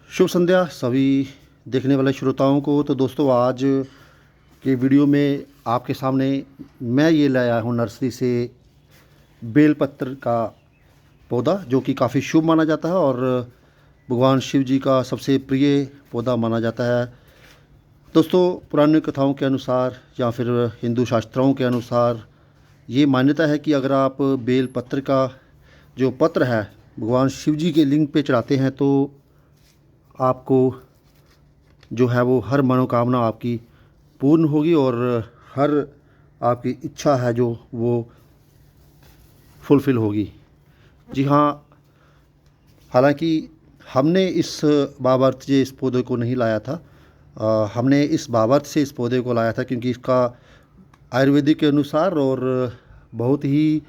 शुभ संध्या सभी देखने वाले श्रोताओं को। तो दोस्तों, आज के वीडियो में आपके सामने मैं ये लाया हूँ नर्सरी से बेलपत्र का पौधा, जो कि काफ़ी शुभ माना जाता है और भगवान शिव जी का सबसे प्रिय पौधा माना जाता है। दोस्तों, पुरानी कथाओं के अनुसार या फिर हिंदू शास्त्रों के अनुसार ये मान्यता है कि अगर आप बेलपत्र का जो पत्र है भगवान शिव जी के लिंग पे चढ़ाते हैं तो आपको जो है वो हर मनोकामना आपकी पूर्ण होगी और हर आपकी इच्छा है जो वो फुलफ़िल होगी। जी हाँ, हालांकि हमने इस बाबर्त से इस पौधे को नहीं लाया था। हमने इस बाबर्त से इस पौधे को लाया था क्योंकि इसका आयुर्वेदिक के अनुसार और बहुत ही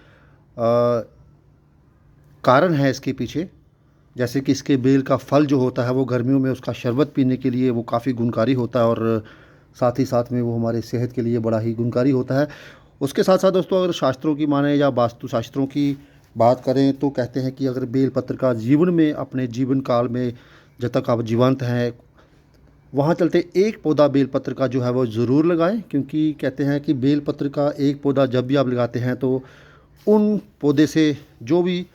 कारण है इसके पीछे। जैसे कि इसके बेल का फल जो होता है वो गर्मियों में उसका शरबत पीने के लिए वो काफ़ी गुणकारी होता है और साथ ही साथ में वो हमारे सेहत के लिए बड़ा ही गुणकारी होता है। उसके साथ साथ दोस्तों, अगर शास्त्रों की माने या वास्तु शास्त्रों की बात करें तो कहते हैं कि अगर बेल पत्र का जीवन में अपने जीवन काल में जब तक आप जीवंत हैं वहाँ चलते एक पौधा बेलपत्र का जो है वो ज़रूर लगाएं, क्योंकि कहते हैं कि बेलपत्र का एक पौधा जब भी आप लगाते हैं तो उन पौधे से जो भी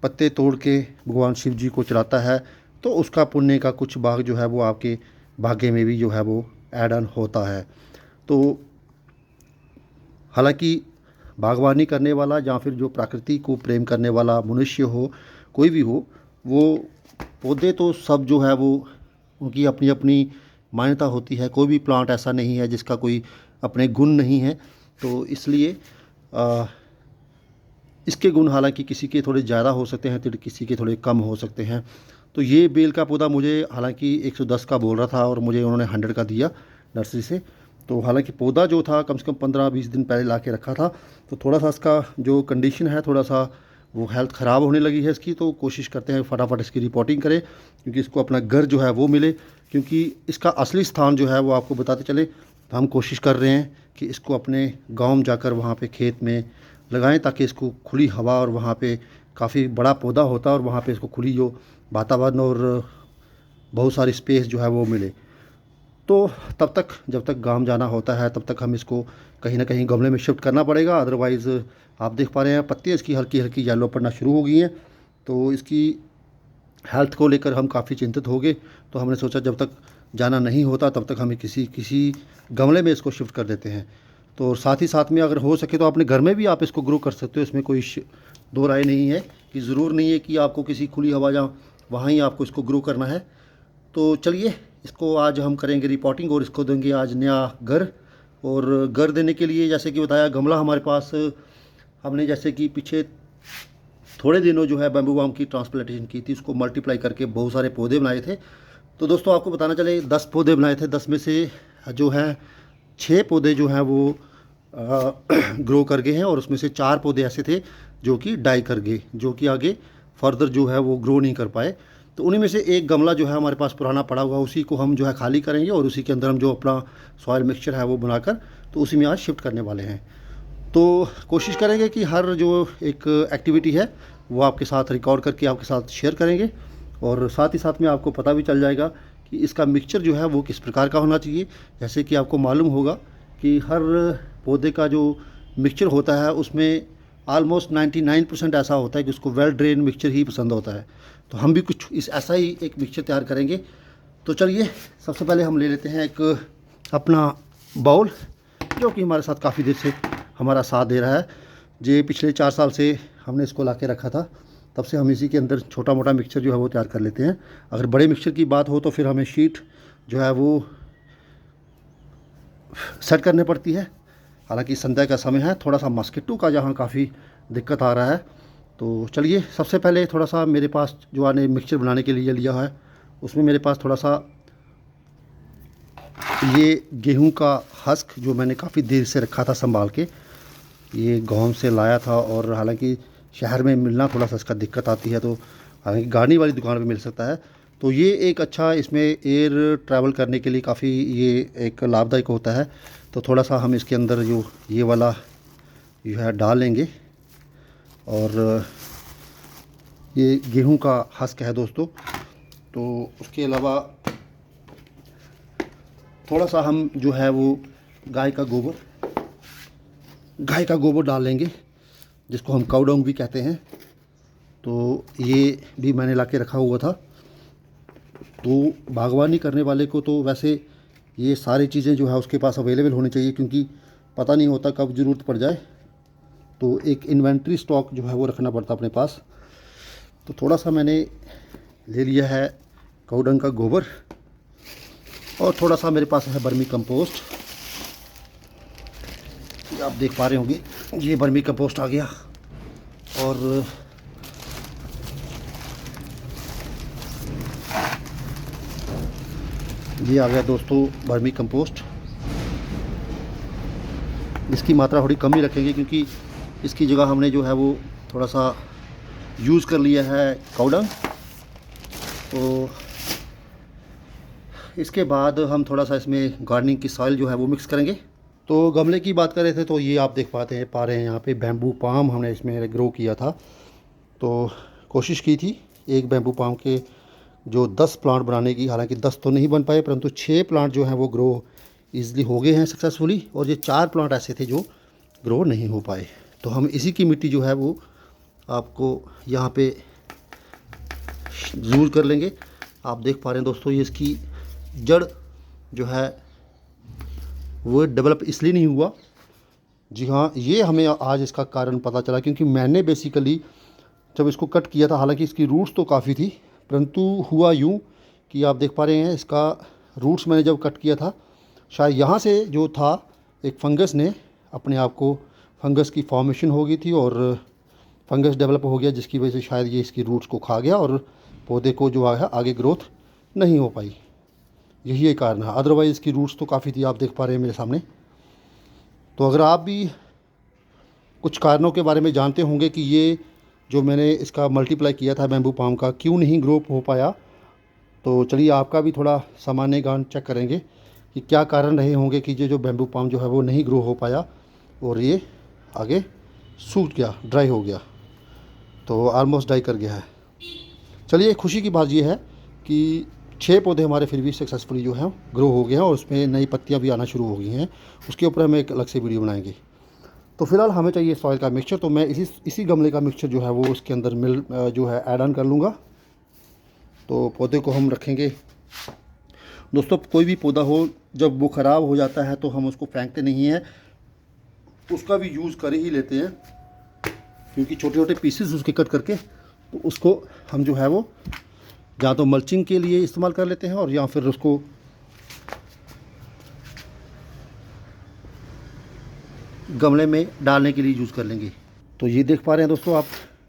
पत्ते तोड़ के भगवान शिव जी को चढ़ाता है तो उसका पुण्य का कुछ भाग जो है वो आपके भाग्य में भी जो है वो ऐड ऑन होता है। तो हालांकि बागवानी करने वाला या फिर जो प्रकृति को प्रेम करने वाला मनुष्य हो, कोई भी हो, वो पौधे तो सब जो है वो उनकी अपनी अपनी मान्यता होती है। कोई भी प्लांट ऐसा नहीं है जिसका कोई अपने गुण नहीं है। तो इसलिए इसके गुण हालांकि किसी के थोड़े ज़्यादा हो सकते हैं तो किसी के थोड़े कम हो सकते हैं। तो ये बेल का पौधा मुझे हालांकि 110 का बोल रहा था और मुझे उन्होंने 100 का दिया नर्सरी से। तो हालांकि पौधा जो था कम से कम 15-20 दिन पहले ला के रखा था, तो थोड़ा सा इसका जो कंडीशन है थोड़ा सा वो हेल्थ ख़राब होने लगी है इसकी। तो कोशिश करते हैं फटाफट इसकी रिपोर्टिंग करें क्योंकि इसको अपना घर जो है वो मिले, क्योंकि इसका असली स्थान जो है वो आपको बताते चले। तो हम कोशिश कर रहे हैं कि इसको अपने गाँव में जाकर वहाँ पे खेत में लगाएं ताकि इसको खुली हवा और वहाँ पे काफ़ी बड़ा पौधा होता है और वहाँ पे इसको खुली जो वातावरण और बहुत सारी स्पेस जो है वो मिले। तो तब तक जब तक गांव जाना होता है तब तक हम इसको कहीं ना कहीं गमले में शिफ्ट करना पड़ेगा। अदरवाइज़ आप देख पा रहे हैं पत्तियाँ इसकी हल्की हल्की येलो पड़ना शुरू हो गई हैं। तो इसकी हेल्थ को लेकर हम काफ़ी चिंतित हो गए। तो हमने सोचा जब तक जाना नहीं होता तब तक हमें किसी किसी गमले में इसको शिफ्ट कर देते हैं। तो साथ ही साथ में अगर हो सके तो अपने घर में भी आप इसको ग्रो कर सकते हो। इसमें कोई दो राय नहीं है कि ज़रूर नहीं है कि आपको किसी खुली हवा या वहाँ ही आपको इसको ग्रो करना है। तो चलिए, इसको आज हम करेंगे रिपोर्टिंग और इसको देंगे आज नया घर। और घर देने के लिए जैसे कि बताया गमला हमारे पास हमने जैसे कि पीछे थोड़े दिनों जो है बैम्बू बाम की ट्रांसप्लांटेशन की थी, उसको मल्टीप्लाई करके बहुत सारे पौधे बनाए थे। तो दोस्तों आपको बताना चले 10 पौधे बनाए थे, 10 में से जो है 6 पौधे जो हैं वो ग्रो कर गए हैं और उसमें से 4 पौधे ऐसे थे जो कि डाई कर गए, जो कि आगे फर्दर जो है वो ग्रो नहीं कर पाए। तो उन्हीं में से एक गमला जो है हमारे पास पुराना पड़ा हुआ, उसी को हम जो है खाली करेंगे और उसी के अंदर हम जो अपना सॉयल मिक्सचर है वो बनाकर तो उसी में आज शिफ्ट करने वाले हैं। तो कोशिश करेंगे कि हर जो एक एक्टिविटी है वो आपके साथ रिकॉर्ड करके आपके साथ शेयर करेंगे और साथ ही साथ में आपको पता भी चल जाएगा कि इसका मिक्सचर जो है वो किस प्रकार का होना चाहिए। जैसे कि आपको मालूम होगा कि हर पौधे का जो मिक्सचर होता है उसमें ऑलमोस्ट 99% ऐसा होता है कि उसको वेल ड्रेन मिक्सचर ही पसंद होता है। तो हम भी कुछ इस ऐसा ही एक मिक्सचर तैयार करेंगे। तो चलिए, सबसे पहले हम ले लेते हैं एक अपना बाउल, जो कि हमारे साथ काफ़ी देर से हमारा साथ दे रहा है। जे पिछले 4 साल से हमने इसको ला के रखा था, तब से हम इसी के अंदर छोटा मोटा मिक्सचर जो है वो तैयार कर लेते हैं। अगर बड़े मिक्सचर की बात हो तो फिर हमें शीट जो है वो सेट करने पड़ती है। हालांकि संध्या का समय है, थोड़ा सा मस्किटो का जहाँ काफ़ी दिक्कत आ रहा है। तो चलिए, सबसे पहले थोड़ा सा मेरे पास जो आने मिक्सचर बनाने के लिए लिया है उसमें मेरे पास थोड़ा सा ये गेहूं का हस्क जो मैंने काफ़ी देर से रखा था संभाल के, ये गांव से लाया था। और हालांकि शहर में मिलना थोड़ा सा इसका दिक्कत आती है, तो हालांकि गाड़ी वाली दुकान पे मिल सकता है। तो ये एक अच्छा इसमें एयर ट्रैवल करने के लिए काफ़ी ये एक लाभदायक होता है। तो थोड़ा सा हम इसके अंदर जो ये वाला जो है डाल लेंगे। और ये गेहूं का हस्क है दोस्तों। तो उसके अलावा थोड़ा सा हम जो है वो गाय का गोबर डाल लेंगे, जिसको हम काऊ डंग भी कहते हैं। तो ये भी मैंने ला के रखा हुआ था। तो बागवानी करने वाले को तो वैसे ये सारी चीज़ें जो है उसके पास अवेलेबल होनी चाहिए, क्योंकि पता नहीं होता कब ज़रूरत पड़ जाए। तो एक इन्वेंट्री स्टॉक जो है वो रखना पड़ता अपने पास। तो थोड़ा सा मैंने ले लिया है काऊ डंग का गोबर, और थोड़ा सा मेरे पास है बर्मी कंपोस्ट। ये आप देख पा रहे होंगे, ये बर्मी कंपोस्ट आ गया। और ये आ गया दोस्तों बर्मी कंपोस्ट। इसकी मात्रा थोड़ी कम ही रखेंगे, क्योंकि इसकी जगह हमने जो है वो थोड़ा सा यूज़ कर लिया है काऊ डंग। तो इसके बाद हम थोड़ा सा इसमें गार्डनिंग की सॉइल जो है वो मिक्स करेंगे। तो गमले की बात कर रहे थे, तो ये आप देख पा रहे हैं यहाँ पे बैम्बू पाम हमने इसमें ग्रो किया था। तो कोशिश की थी एक बैम्बू पाम के जो 10 प्लांट बनाने की, हालांकि 10 तो नहीं बन पाए, परंतु 6 प्लांट जो हैं वो ग्रो ईज़िली हो गए हैं सक्सेसफुली, और ये 4 प्लांट ऐसे थे जो ग्रो नहीं हो पाए। तो हम इसी की मिट्टी जो है वो आपको यहाँ पे यूज़ कर लेंगे। आप देख पा रहे हैं दोस्तों, ये इसकी जड़ जो है वो डेवलप इसलिए नहीं हुआ। जी हाँ, ये हमें आज इसका कारण पता चला, क्योंकि मैंने बेसिकली जब इसको कट किया था, हालांकि इसकी रूट्स तो काफ़ी थी, परंतु हुआ यूँ कि आप देख पा रहे हैं इसका रूट्स मैंने जब कट किया था, शायद यहाँ से जो था एक फंगस ने अपने आप को, फंगस की फॉर्मेशन हो गई थी और फंगस डेवलप हो गया, जिसकी वजह से शायद ये इसकी रूट्स को खा गया और पौधे को जो है आगे ग्रोथ नहीं हो पाई। यही एक कारण है, अदरवाइज़ इसकी रूट्स तो काफ़ी थी, आप देख पा रहे हैं मेरे सामने। तो अगर आप भी कुछ कारणों के बारे में जानते होंगे कि ये जो मैंने इसका मल्टीप्लाई किया था बैम्बू पाम का क्यों नहीं ग्रो हो पाया, तो चलिए आपका भी थोड़ा सामान्य ज्ञान चेक करेंगे कि क्या कारण रहे होंगे कि ये जो बैम्बू पाम जो है वो नहीं ग्रो हो पाया और ये आगे सूख गया, ड्राई हो गया, तो ऑलमोस्ट डाई कर गया है। चलिए खुशी की बात ये है कि 6 पौधे हमारे फिर भी सक्सेसफुली जो हैं ग्रो हो गए हैं, और उसमें नई पत्तियां भी आना शुरू हो गई हैं। उसके ऊपर हम एक अलग से वीडियो बनाएंगे। तो फिलहाल हमें चाहिए सॉइल का मिक्सचर, तो मैं इसी गमले का मिक्सचर जो है वो उसके अंदर जो है ऐड ऑन कर लूँगा। तो पौधे को हम रखेंगे दोस्तों, कोई भी पौधा हो जब वो ख़राब हो जाता है तो हम उसको फेंकते नहीं हैं, उसका भी यूज़ कर ही लेते हैं, क्योंकि छोटे छोटे पीसेस उसके कट करके तो उसको हम जो है वो या तो मल्चिंग के लिए इस्तेमाल कर लेते हैं, और या फिर उसको गमले में डालने के लिए यूज़ कर लेंगे। तो ये देख पा रहे हैं दोस्तों आप,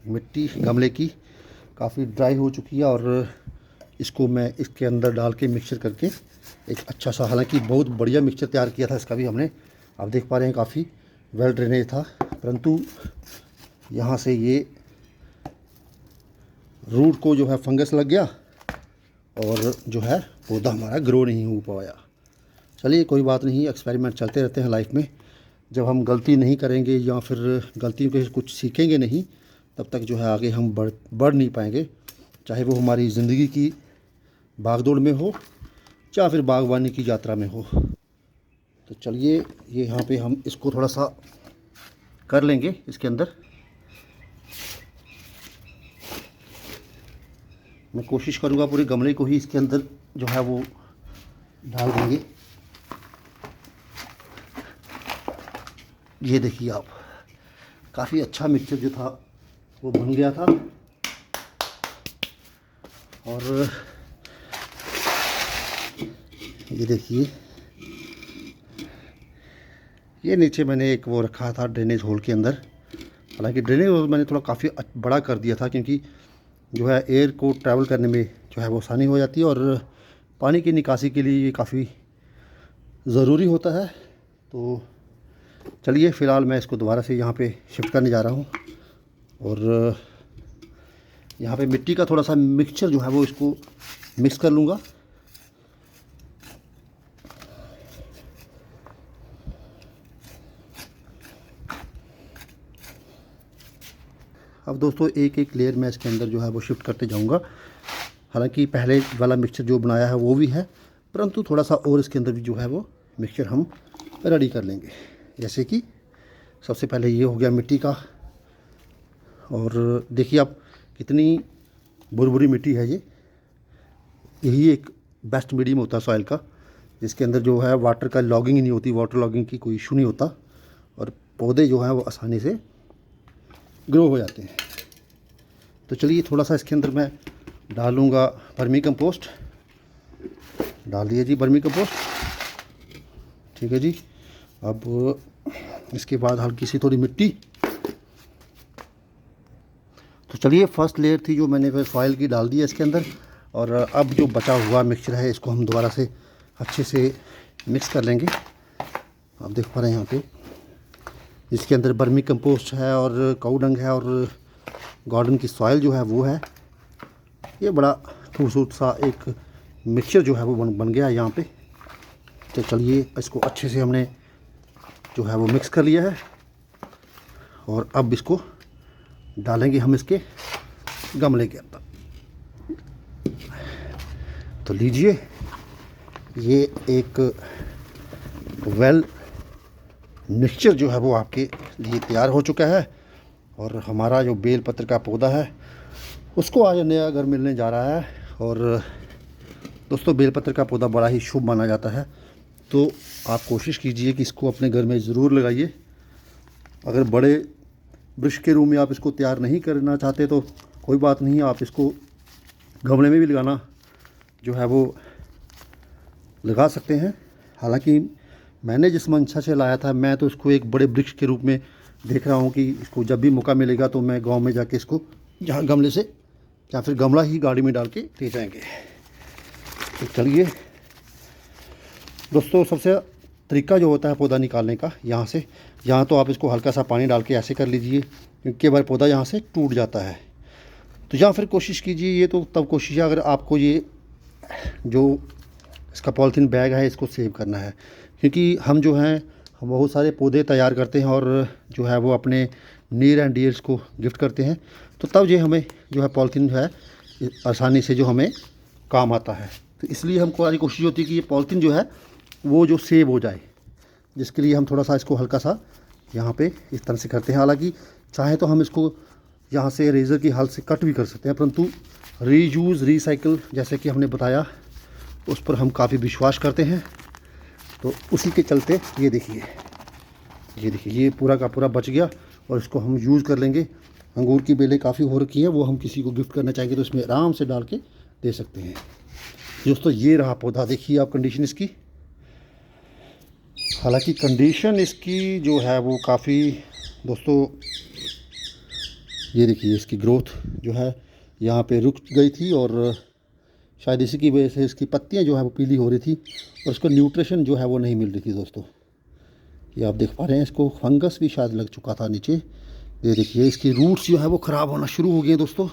मिट्टी गमले की काफ़ी ड्राई हो चुकी है, और इसको मैं इसके अंदर डाल के मिक्सचर करके एक अच्छा सा, हालांकि बहुत बढ़िया मिक्सचर तैयार किया था इसका भी हमने, आप देख पा रहे हैं काफ़ी वेल ड्रेनेज था, परंतु यहाँ से ये रूट को जो है फंगस लग गया और जो है पौधा हमारा ग्रो नहीं हो पाया। चलिए कोई बात नहीं, एक्सपेरिमेंट चलते रहते हैं लाइफ में। जब हम गलती नहीं करेंगे या फिर गलती के कुछ सीखेंगे नहीं, तब तक जो है आगे हम बढ़ नहीं पाएंगे, चाहे वो हमारी ज़िंदगी की भागदौड़ में हो या फिर बागवानी की यात्रा में हो। तो चलिए ये यहाँ पे हम इसको थोड़ा सा कर लेंगे इसके अंदर। मैं कोशिश करूँगा पूरे गमले को ही इसके अंदर जो है वो डाल देंगे। ये देखिए आप, काफ़ी अच्छा मिक्सचर जो था वो बन गया था, और ये देखिए ये नीचे मैंने एक वो रखा था ड्रेनेज होल के अंदर, हालांकि ड्रेनेज होल मैंने थोड़ा काफ़ी बड़ा कर दिया था, क्योंकि जो है एयर को ट्रैवल करने में जो है वो आसानी हो जाती है, और पानी की निकासी के लिए ये काफ़ी ज़रूरी होता है। तो चलिए फ़िलहाल मैं इसको दोबारा से यहाँ पे शिफ्ट करने जा रहा हूँ, और यहाँ पे मिट्टी का थोड़ा सा मिक्सचर जो है वो इसको मिक्स कर लूँगा। अब दोस्तों एक एक लेयर मैं इसके अंदर जो है वो शिफ्ट करते जाऊँगा, हालांकि पहले वाला मिक्सचर जो बनाया है वो भी है, परंतु थोड़ा सा और इसके अंदर भी जो है वो मिक्सचर हम रेडी कर लेंगे। जैसे कि सबसे पहले ये हो गया मिट्टी का, और देखिए आप कितनी बुरबुरी मिट्टी है ये। यही एक बेस्ट मीडियम होता है सॉइल का, जिसके अंदर जो है वाटर का लॉगिंग ही नहीं होती, वाटर लॉगिंग की कोई इशू नहीं होता, और पौधे जो हैं वो आसानी से ग्रो हो जाते हैं। तो चलिए थोड़ा सा इसके अंदर मैं डालूँगा वर्मी कंपोस्ट। डाल दिया जी वर्मी कंपोस्ट, ठीक है जी। अब इसके बाद हल्की सी थोड़ी मिट्टी। तो चलिए फर्स्ट लेयर थी जो मैंने फिर सॉइल की डाल दी है इसके अंदर, और अब जो बचा हुआ मिक्सचर है इसको हम दोबारा से अच्छे से मिक्स कर लेंगे। आप देख पा रहे हैं यहाँ पे इसके अंदर वर्मी कंपोस्ट है और काऊ डंग है और गार्डन की सॉइल जो है वो है। ये बड़ा खूबसूरत सा एक मिक्सचर जो है वो बन गया है यहाँ पे। तो चलिए इसको अच्छे से हमने जो है वो मिक्स कर लिया है, और अब इसको डालेंगे हम इसके गमले के अंदर। तो लीजिए, ये एक वेल मिक्सचर जो है वो आपके लिए तैयार हो चुका है, और हमारा जो बेल पत्र का पौधा है उसको आज नया घर मिलने जा रहा है। और दोस्तों बेलपत्र का पौधा बड़ा ही शुभ माना जाता है, तो आप कोशिश कीजिए कि इसको अपने घर में ज़रूर लगाइए। अगर बड़े वृक्ष के रूप में आप इसको तैयार नहीं करना चाहते तो कोई बात नहीं, आप इसको गमले में भी लगाना जो है वो लगा सकते हैं। हालांकि मैंने जिस मंशा से लाया था, मैं तो इसको एक बड़े वृक्ष के रूप में देख रहा हूँ कि इसको जब भी मौका मिलेगा तो मैं गांव में जाके इसको जहाँ गमले से या फिर गमला ही गाड़ी में डाल के ले जाएंगे। तो चलिए दोस्तों, सबसे तरीका जो होता है पौधा निकालने का, यहाँ तो आप इसको हल्का सा पानी डाल के ऐसे कर लीजिए, क्योंकि बार पौधा यहाँ से टूट जाता है। तो या फिर कोशिश कीजिए, ये तो तब कोशिश है अगर आपको ये जो इसका पॉलीथीन बैग है इसको सेव करना है, क्योंकि हम जो हैं हम बहुत सारे पौधे तैयार करते हैं और जो है वो अपने नियर एंड डियर्स को गिफ्ट करते हैं, तो तब ये हमें जो है पॉलीथीन है आसानी से जो हमें काम आता है। तो इसलिए हमको सारी कोशिश होती है कि ये पॉलीथीन जो है वो जो सेव हो जाए, जिसके लिए हम थोड़ा सा इसको हल्का सा यहाँ पे इस तरह से करते हैं। हालांकि चाहे तो हम इसको यहाँ से रेज़र की हेल्प से कट भी कर सकते हैं, परंतु रीयूज़ रीसाइकिल जैसे कि हमने बताया उस पर हम काफ़ी विश्वास करते हैं। तो उसी के चलते ये देखिए ये पूरा का पूरा बच गया, और इसको हम यूज़ कर लेंगे। अंगूर की बेलें काफ़ी हो रखी हैं, वो हम किसी को गिफ्ट करना चाहेंगे तो इसमें आराम से डाल के दे सकते हैं। दोस्तों ये रहा पौधा, देखिए आप कंडीशन इसकी। हालांकि कंडीशन इसकी जो है वो काफ़ी, दोस्तों ये देखिए इसकी ग्रोथ जो है यहाँ पे रुक गई थी, और शायद इसी की वजह से इसकी पत्तियाँ जो है वो पीली हो रही थी और इसको न्यूट्रिशन जो है वो नहीं मिल रही थी। दोस्तों ये आप देख पा रहे हैं, इसको फंगस भी शायद लग चुका था नीचे। ये देखिए इसकी रूट्स जो है वो ख़राब होना शुरू हो गए हैं दोस्तों।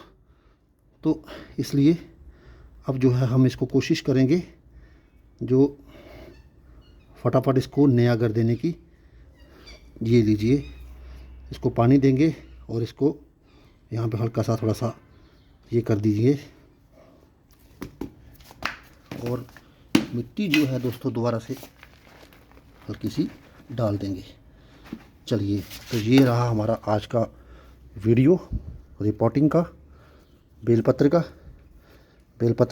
तो इसलिए अब जो है हम इसको कोशिश करेंगे जो फटाफट इसको नया कर देने की। ये लीजिए, इसको पानी देंगे और इसको यहाँ पे हल्का सा थोड़ा सा ये कर दीजिए, और मिट्टी जो है दोस्तों दोबारा से हल्की सी डाल देंगे। चलिए, तो ये रहा हमारा आज का वीडियो रिपोर्टिंग का बेलपत्र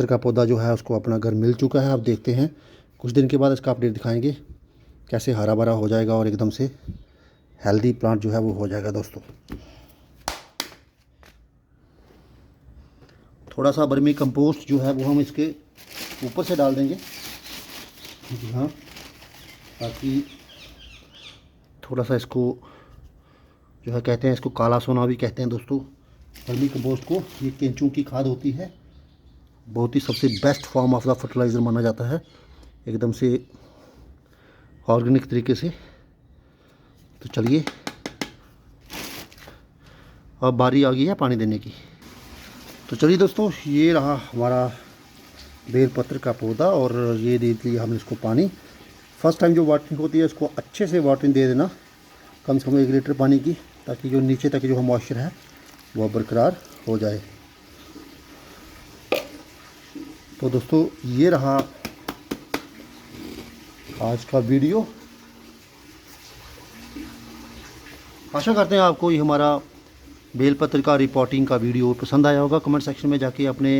का पौधा जो है उसको अपना घर मिल चुका है। अब देखते हैं कुछ दिन के बाद इसका अपडेट दिखाएंगे कैसे हरा भरा हो जाएगा और एकदम से हेल्दी प्लांट जो है वो हो जाएगा। दोस्तों थोड़ा सा वर्मी कंपोस्ट जो है वो हम इसके ऊपर से डाल देंगे, जी हाँ, ताकि थोड़ा सा इसको जो है कहते हैं, इसको काला सोना भी कहते हैं दोस्तों वर्मी कंपोस्ट को। ये केंचुओं की खाद होती है, बहुत ही सबसे best form of the fertiliser माना जाता है, एकदम से ऑर्गेनिक तरीके से। तो चलिए अब बारी आ गई है पानी देने की। तो चलिए दोस्तों, ये रहा हमारा बेलपत्र का पौधा, और ये दे दिया हमने इसको पानी। फर्स्ट टाइम जो वाटरिंग होती है इसको अच्छे से वाटरिंग दे देना, कम से कम 1 लीटर पानी की, ताकि जो नीचे तक जो मॉइस्चर है वो बरकरार हो जाए। तो दोस्तों ये रहा आज का वीडियो। आशा करते हैं आपको ये हमारा बेलपत्र का रिपोर्टिंग का वीडियो पसंद आया होगा। कमेंट सेक्शन में जाके अपने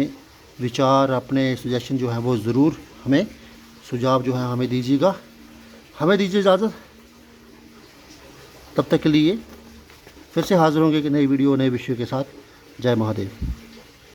विचार, अपने सजेशन जो है वो ज़रूर हमें, सुझाव जो है हमें दीजिएगा। हमें दीजिए इजाज़त, तब तक के लिए फिर से हाज़िर होंगे कि नई वीडियो नए विषय के साथ। जय महादेव।